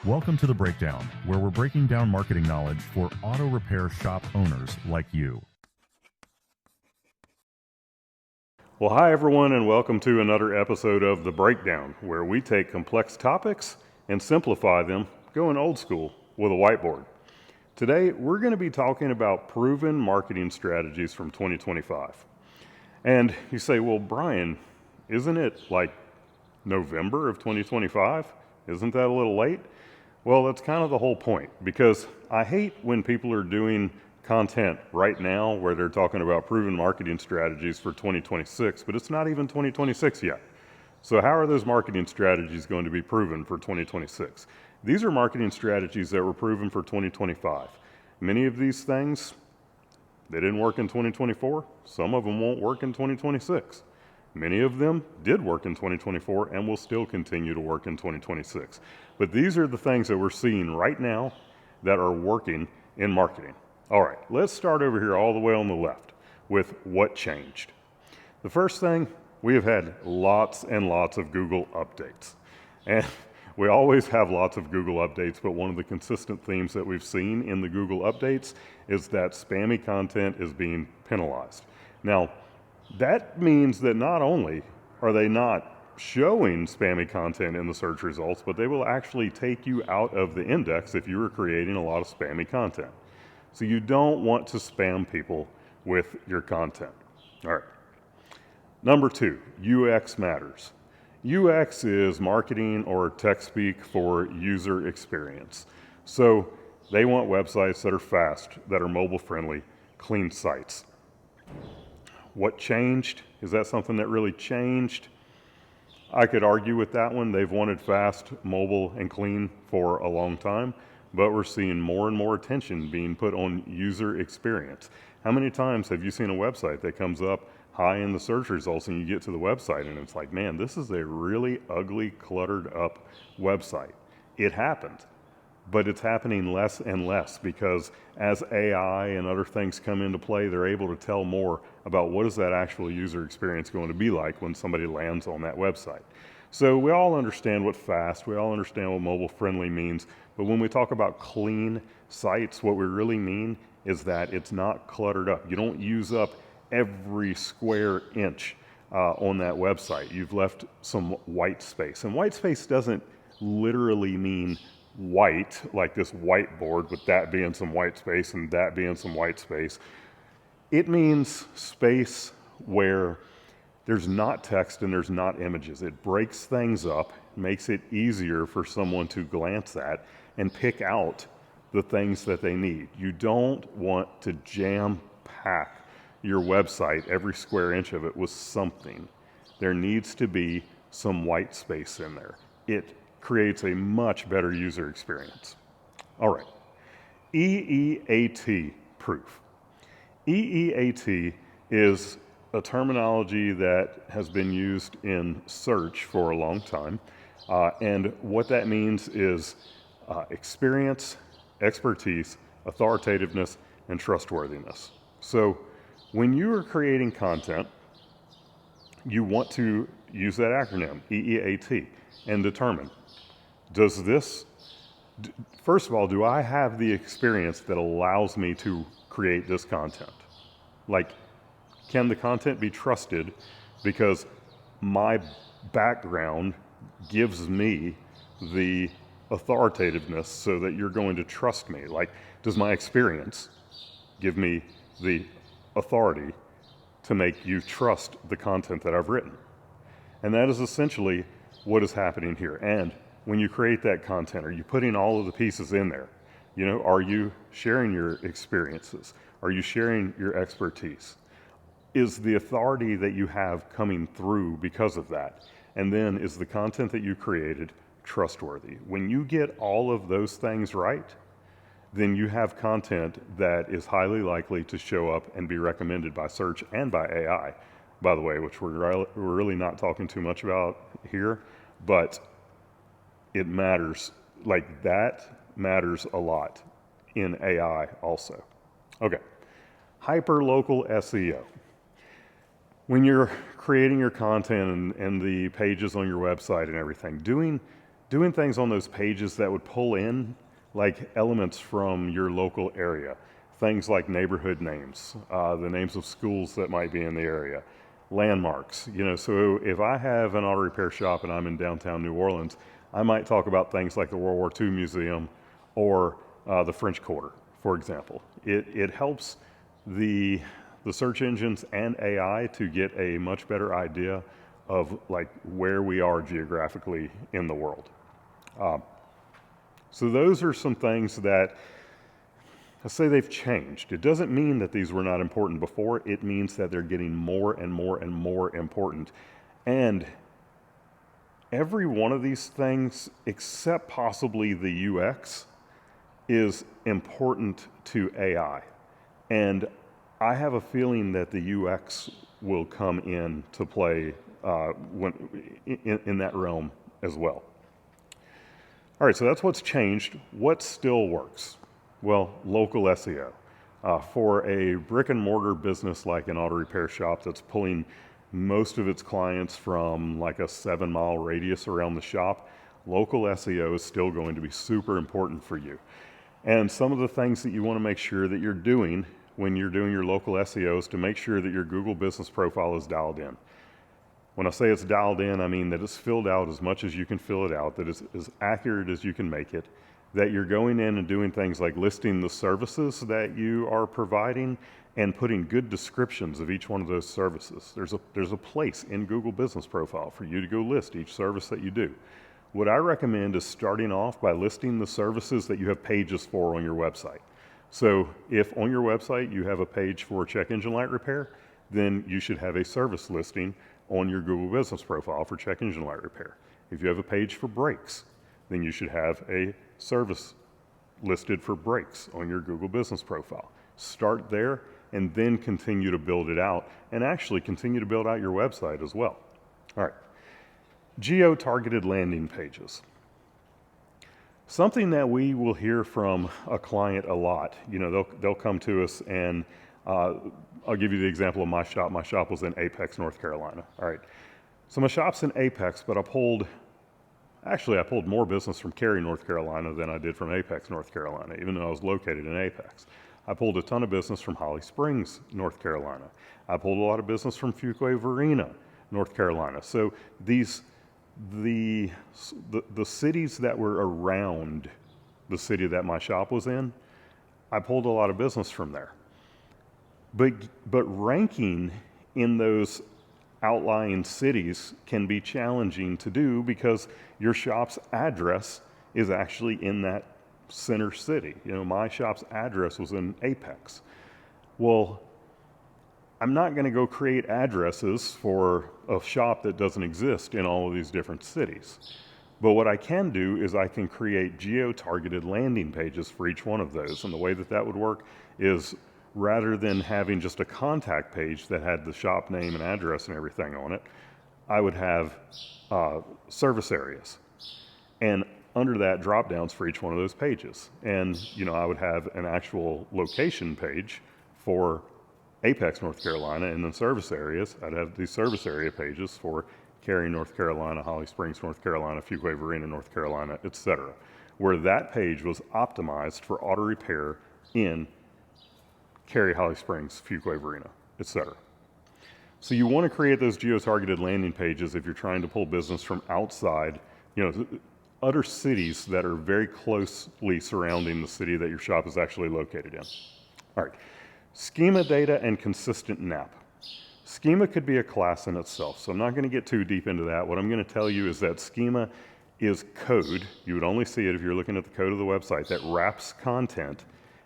Welcome to The Breakdown, where we're breaking down marketing knowledge for auto repair shop owners like you. Well, hi everyone, and welcome to another episode of The Breakdown, where we take complex topics and simplify them, going old school with a whiteboard. Today, we're going to be talking about proven marketing strategies from 2025. And you say, well, Brian, isn't it like November of 2025? Isn't that a little late? Well, that's kind of the whole point, because I hate when people are doing content right now where they're talking about proven marketing strategies for 2026, but it's not even 2026 yet. So how are those marketing strategies going to be proven for 2026? These are marketing strategies that were proven for 2025. Many of these things, they didn't work in 2024. Some of them won't work in 2026. Many of them did work in 2024 and will still continue to work in 2026. But these are the things that we're seeing right now that are working in marketing. All right, let's start over here all the way on the left with what changed. The first thing, we have had lots and lots of Google updates. And we always have lots of Google updates, but one of the consistent themes that we've seen in the Google updates is that spammy content is being penalized. Now, that means that not only are they not showing spammy content in the search results, but they will actually take you out of the index if you are creating a lot of spammy content. So you don't want to spam people with your content. All right. Number 2, UX matters. UX is marketing or tech speak for user experience. So they want websites that are fast, that are mobile friendly, clean sites. What changed? Is that something that really changed? I could argue with that one. They've wanted fast, mobile, and clean for a long time, but we're seeing more and more attention being put on user experience. How many times have you seen a website that comes up high in the search results and you get to the website and it's like, man, this is a really ugly, cluttered up website? It happened. But it's happening less and less because as AI and other things come into play, they're able to tell more about what is that actual user experience going to be like when somebody lands on that website. So we all understand what fast, we all understand what mobile friendly means, but when we talk about clean sites, what we really mean is that it's not cluttered up. You don't use up every square inch on that website. You've left some white space. And white space doesn't literally mean white, like this whiteboard with that being some white space and that being some white space. It means space where there's not text and there's not images. It breaks things up, makes it easier for someone to glance at and pick out the things that they need. You don't want to jam pack your website, every square inch of it, with something. There needs to be some white space in there. It creates a much better user experience. All right, EEAT proof. EEAT is a terminology that has been used in search for a long time. And what that means is experience, expertise, authoritativeness, and trustworthiness. So when you are creating content, you want to use that acronym, EEAT, and determine, first of all, do I have the experience that allows me to create this content? Like, can the content be trusted because my background gives me the authoritativeness so that you're going to trust me? Like, does my experience give me the authority to make you trust the content that I've written? And that is essentially what is happening here. And when you create that content, are you putting all of the pieces in there? You know, are you sharing your experiences? Are you sharing your expertise? Is the authority that you have coming through because of that? And then is the content that you created trustworthy? When you get all of those things right, then you have content that is highly likely to show up and be recommended by search and by AI, by the way, which we're really not talking too much about here, but it matters. Like, that matters a lot in AI also. Okay, hyperlocal SEO. When you're creating your content and the pages on your website and everything, doing doing things on those pages that would pull in like elements from your local area, things like neighborhood names, the names of schools that might be in the area, landmarks. So if I have an auto repair shop and I'm in downtown New Orleans, I might talk about things like the World War II Museum or the French Quarter, for example. It helps the search engines and AI to get a much better idea of like where we are geographically in the world. So those are some things that I say they've changed. It doesn't mean that these were not important before. It means that they're getting more and more and more important. And every one of these things, except possibly the UX, is important to AI. And I have a feeling that the UX will come in to play in that realm as well. All right, so that's what's changed. What still works? Well, local SEO. For a brick and mortar business like an auto repair shop that's pulling most of its clients from like a 7-mile radius around the shop, local SEO is still going to be super important for you. And some of the things that you want to make sure that you're doing when you're doing your local SEO is to make sure that your Google business profile is dialed in. When I say it's dialed in, I mean that it's filled out as much as you can fill it out, that it's as accurate as you can make it, that you're going in and doing things like listing the services that you are providing and putting good descriptions of each one of those services. There's a place in Google Business Profile for you to go list each service that you do. What I recommend is starting off by listing the services that you have pages for on your website. So if on your website you have a page for check engine light repair, then you should have a service listing on your Google Business Profile for check engine light repair. If you have a page for brakes, then you should have a service listed for brakes on your Google Business Profile. Start there and then continue to build it out, and actually continue to build out your website as well. All right, geo-targeted landing pages. Something that we will hear from a client a lot. They'll come to us and I'll give you the example of my shop. My shop was in Apex, North Carolina. All right. So my shop's in Apex, but I pulled more business from Cary, North Carolina than I did from Apex, North Carolina, even though I was located in Apex. I pulled a ton of business from Holly Springs, North Carolina. I pulled a lot of business from Fuquay-Varina, North Carolina. So the cities that were around the city that my shop was in, I pulled a lot of business from there. But ranking in those outlying cities can be challenging to do because your shop's address is actually in that center city. My shop's address was in Apex. Well, I'm not going to go create addresses for a shop that doesn't exist in all of these different cities. But what I can do is I can create geo-targeted landing pages for each one of those. And the way that would work is, rather than having just a contact page that had the shop name and address and everything on it, I would have service areas. And under that, drop downs for each one of those pages. And, I would have an actual location page for Apex, North Carolina, and then service areas. I'd have these service area pages for Cary, North Carolina, Holly Springs, North Carolina, Fuquay-Varina, North Carolina, etc., where that page was optimized for auto repair in Cary, Holly Springs, Fuquay-Varina, etc. So you want to create those geo-targeted landing pages if you're trying to pull business from outside, other cities that are very closely surrounding the city that your shop is actually located in. All right, schema data and consistent NAP. Schema could be a class in itself, so I'm not going to get too deep into that. What I'm going to tell you is that schema is code. You would only see it if you're looking at the code of the website that wraps content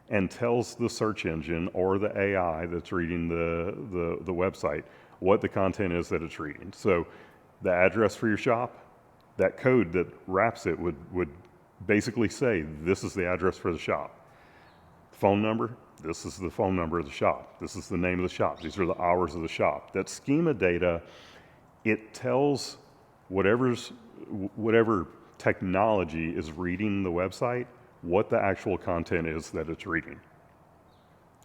and tells the search engine or the AI that's reading the website what the content is that it's reading. So the address for your shop, that code that wraps it would basically say, this is the address for the shop. Phone number, this is the phone number of the shop. This is the name of the shop. These are the hours of the shop. That schema data, it tells whatever technology is reading the website what the actual content is that it's reading.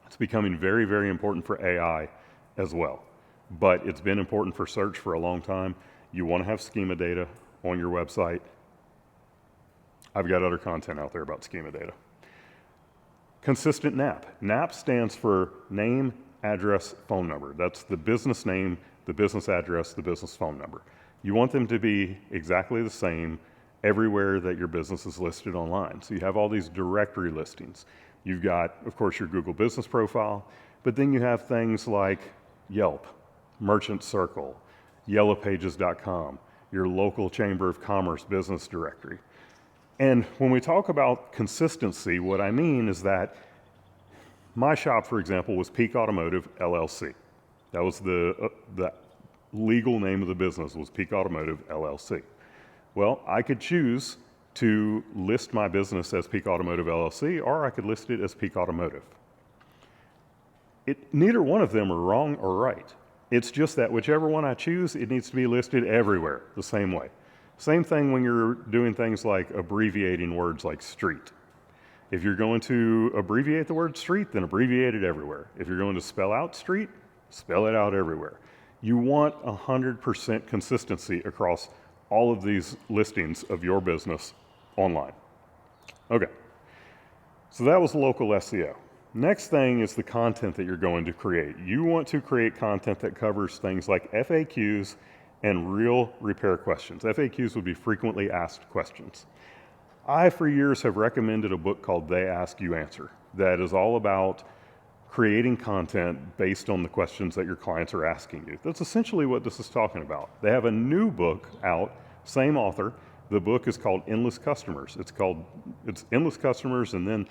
It's becoming very, very important for AI as well, but it's been important for search for a long time. You want to have schema data on your website. I've got other content out there about schema data. Consistent NAP. NAP stands for name, address, phone number. That's the business name, the business address, the business phone number. You want them to be exactly the same everywhere that your business is listed online. So you have all these directory listings. You've got, of course, your Google Business Profile, but then you have things like Yelp, Merchant Circle, yellowpages.com, your local Chamber of Commerce business directory. And when we talk about consistency, what I mean is that my shop, for example, was Peak Automotive LLC. That was the legal name of the business, was Peak Automotive LLC. Well, I could choose to list my business as Peak Automotive LLC, or I could list it as Peak Automotive. Neither one of them are wrong or right. It's just that whichever one I choose, it needs to be listed everywhere the same way. Same thing when you're doing things like abbreviating words like street. If you're going to abbreviate the word street, then abbreviate it everywhere. If you're going to spell out street, spell it out everywhere. You want 100% consistency across all of these listings of your business online. Okay, so that was local SEO. Next thing is the content that you're going to create. You want to create content that covers things like FAQs and real repair questions. FAQs would be frequently asked questions. I, for years, have recommended a book called They Ask, You Answer that is all about creating content based on the questions that your clients are asking you. That's essentially what this is talking about. They have a new book out, same author. The book is called Endless Customers. It's Endless Customers, and then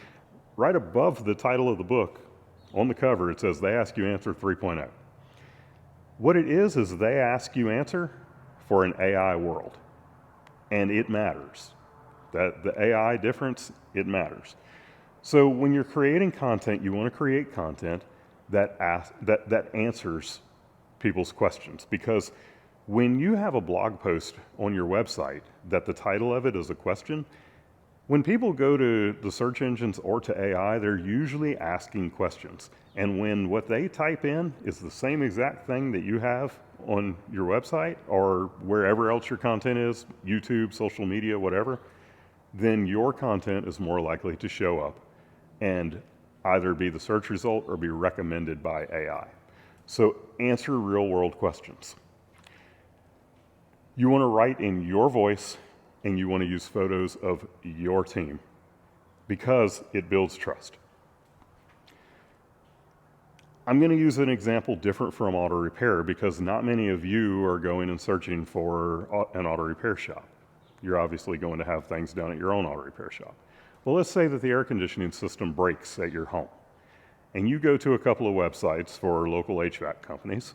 right above the title of the book, on the cover, it says They Ask, You Answer 3.0. What it is They Ask, You Answer for an AI world. And it matters. That the AI difference, it matters. So when you're creating content, you want to create content that answers people's questions. Because when you have a blog post on your website that the title of it is a question, when people go to the search engines or to AI, they're usually asking questions. And when what they type in is the same exact thing that you have on your website or wherever else your content is, YouTube, social media, whatever, then your content is more likely to show up and either be the search result or be recommended by AI. So answer real world questions. You want to write in your voice and you want to use photos of your team because it builds trust. I'm going to use an example different from auto repair because not many of you are going and searching for an auto repair shop. You're obviously going to have things done at your own auto repair shop. Well, let's say that the air conditioning system breaks at your home and you go to a couple of websites for local HVAC companies,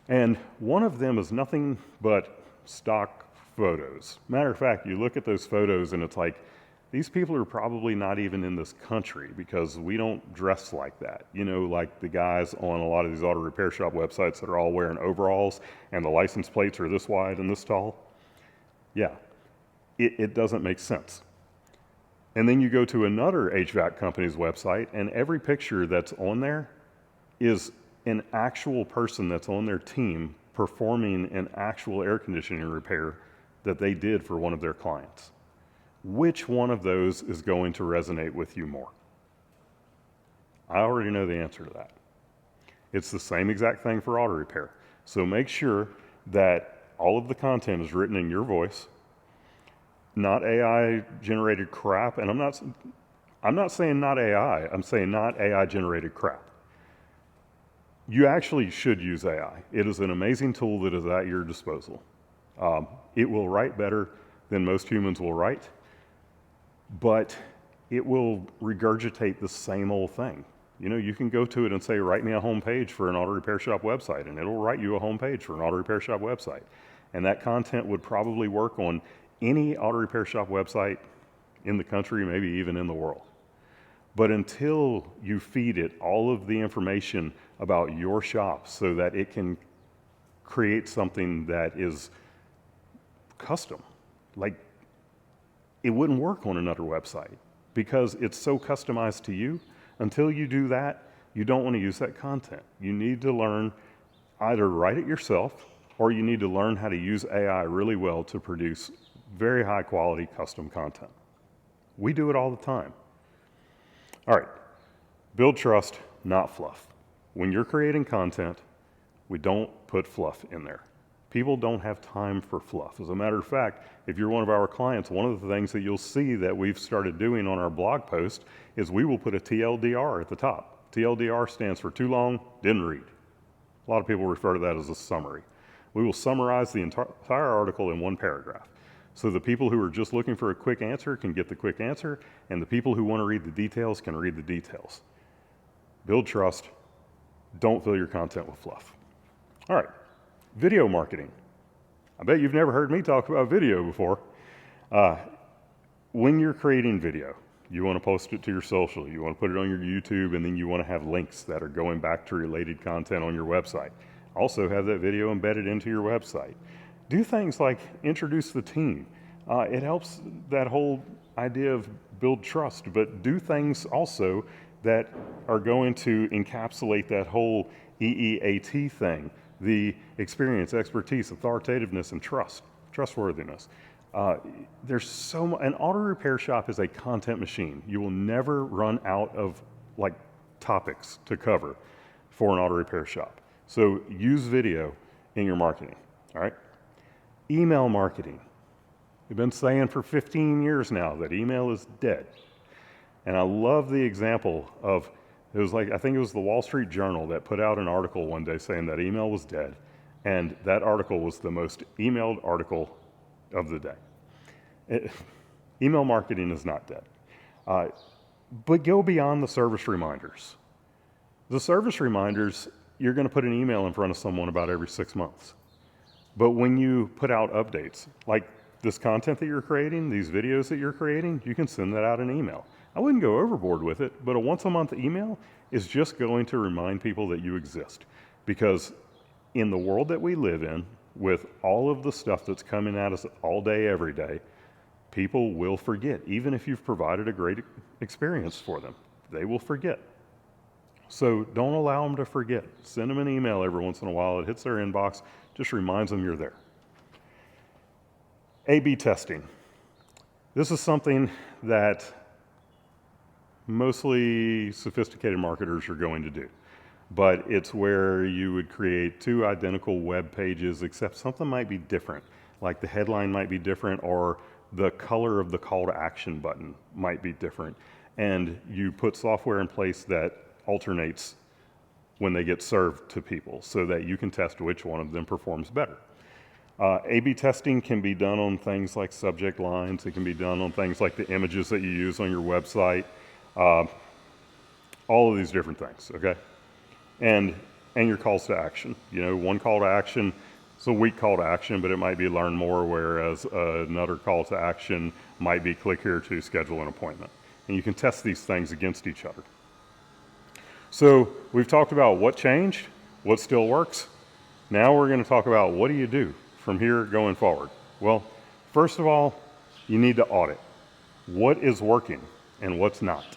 and one of them is nothing but stock photos. Matter of fact, you look at those photos and it's like, these people are probably not even in this country because we don't dress like that. You know, like the guys on a lot of these auto repair shop websites that are all wearing overalls and the license plates are this wide and this tall. Yeah, it doesn't make sense. And then you go to another HVAC company's website and every picture that's on there is an actual person that's on their team performing an actual air conditioning repair that they did for one of their clients. Which one of those is going to resonate with you more? I already know the answer to that. It's the same exact thing for auto repair. So make sure that all of the content is written in your voice, not AI generated crap. And I'm not saying not AI, I'm saying not AI generated crap. You actually should use AI. It is an amazing tool that is at your disposal. It will write better than most humans will write, but it will regurgitate the same old thing. You know, you can go to it and say, write me a home page for an auto repair shop website, and it'll write you a home page for an auto repair shop website. And that content would probably work on any auto repair shop website in the country, maybe even in the world. But until you feed it all of the information about your shop so that it can create something that is custom, like it wouldn't work on another website because it's so customized to you. Until you do that, you don't want to use that content. You need to learn either write it yourself or you need to learn how to use AI really well to produce very high quality custom content. We do it all the time. All right, build trust, not fluff. When you're creating content, we don't put fluff in there. People don't have time for fluff. As a matter of fact, if you're one of our clients, one of the things that you'll see that we've started doing on our blog post is we will put a TLDR at the top. TLDR stands for too long, didn't read. A lot of people refer to that as a summary. We will summarize the entire article in one paragraph. So the people who are just looking for a quick answer can get the quick answer, and the people who want to read the details can read the details. Build trust. Don't fill your content with fluff. All right, video marketing. I bet you've never heard me talk about video before. When you're creating video, you want to post it to your social, you want to put it on your YouTube, and then you want to have links that are going back to related content on your website. Also have that video embedded into your website. Do things like introduce the team. It helps that whole idea of build trust, but do things also that are going to encapsulate that whole EEAT thing, the experience, expertise, authoritativeness, and trustworthiness. There's so much. An auto repair shop is a content machine. You will never run out of topics to cover for an auto repair shop. So use video in your marketing, all right? Email marketing. We've been saying for 15 years now that email is dead. And I love the example of, I think it was the Wall Street Journal that put out an article one day saying that email was dead. And that article was the most emailed article of the day. Email marketing is not dead. But go beyond the service reminders. The service reminders, you're going to put an email in front of someone about every 6 months. But when you put out updates, like this content that you're creating, these videos that you're creating, you can send that out in email. I wouldn't go overboard with it, but a once-a-month email is just going to remind people that you exist. Because in the world that we live in, with all of the stuff that's coming at us all day, every day, people will forget. Even if you've provided a great experience for them, they will forget. So don't allow them to forget. Send them an email every once in a while. It hits their inbox, just reminds them you're there. A/B testing. This is something that mostly sophisticated marketers are going to do. But it's where you would create two identical web pages, except something might be different. Like the headline might be different, or the color of the call to action button might be different. And you put software in place that alternates when they get served to people so that you can test which one of them performs better. A/B testing can be done on things like subject lines. It can be done on things like the images that you use on your website. All of these different things, okay? And your calls to action. You know, one call to action, it's a weak call to action, but it might be learn more, whereas another call to action might be click here to schedule an appointment. And you can test these things against each other. So we've talked about what changed, what still works. Now we're going to talk about what do you do from here going forward. Well, first of all, you need to audit. What is working and what's not,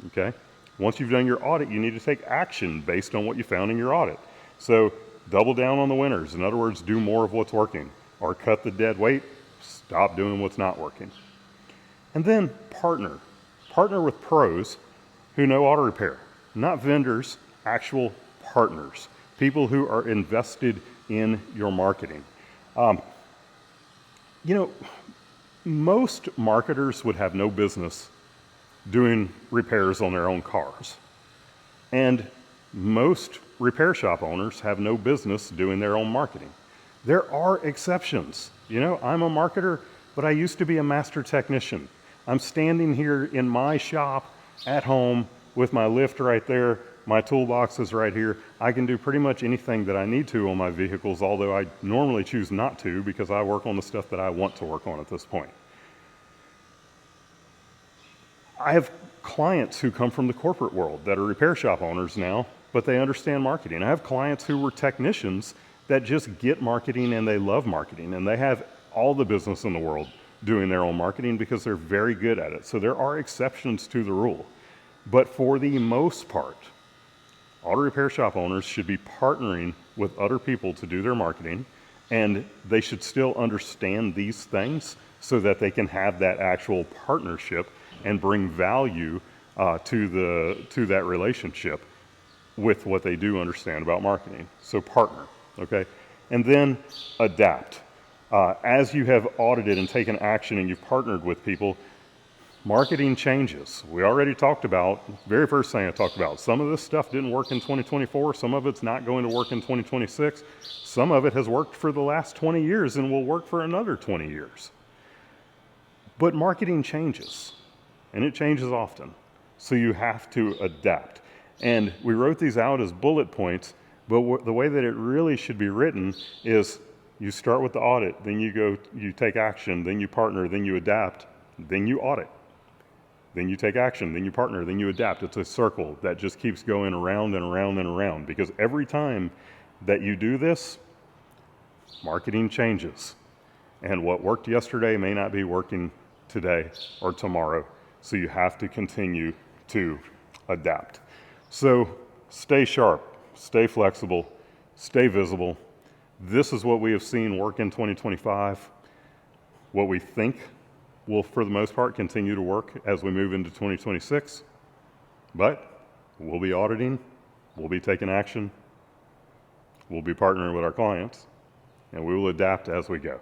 okay? Once you've done your audit, you need to take action based on what you found in your audit. So double down on the winners. In other words, do more of what's working, or cut the dead weight, stop doing what's not working. And then partner. Partner with pros who know auto repair, not vendors, actual partners, people who are invested in your marketing. Most marketers would have no business doing repairs on their own cars. And most repair shop owners have no business doing their own marketing. There are exceptions. You know, I'm a marketer, but I used to be a master technician. I'm standing here in my shop at home with my lift right there, my toolbox is right here. I can do pretty much anything that I need to on my vehicles, although I normally choose not to because I work on the stuff that I want to work on at this point. I have clients who come from the corporate world that are repair shop owners now, but they understand marketing. I have clients who were technicians that just get marketing and they love marketing, and they have all the business in the world doing their own marketing because they're very good at it. So there are exceptions to the rule. But for the most part, auto repair shop owners should be partnering with other people to do their marketing, and they should still understand these things so that they can have that actual partnership and bring value to that relationship with what they do understand about marketing. So partner, okay? And then adapt. As you have audited and taken action and you've partnered with people, marketing changes. We already talked about, very first thing I talked about, some of this stuff didn't work in 2024, some of it's not going to work in 2026, some of it has worked for the last 20 years and will work for another 20 years. But marketing changes, and it changes often. So you have to adapt. And we wrote these out as bullet points, but the way that it really should be written is you start with the audit, then you take action, then you partner, then you adapt, then you audit. Then you take action, then you partner, then you adapt. It's a circle that just keeps going around and around and around, because every time that you do this, marketing changes. And what worked yesterday may not be working today or tomorrow. So you have to continue to adapt. So stay sharp, stay flexible, stay visible. This is what we have seen work in 2025. What we think will, for the most part, continue to work as we move into 2026. But we'll be auditing, we'll be taking action, we'll be partnering with our clients, and we will adapt as we go.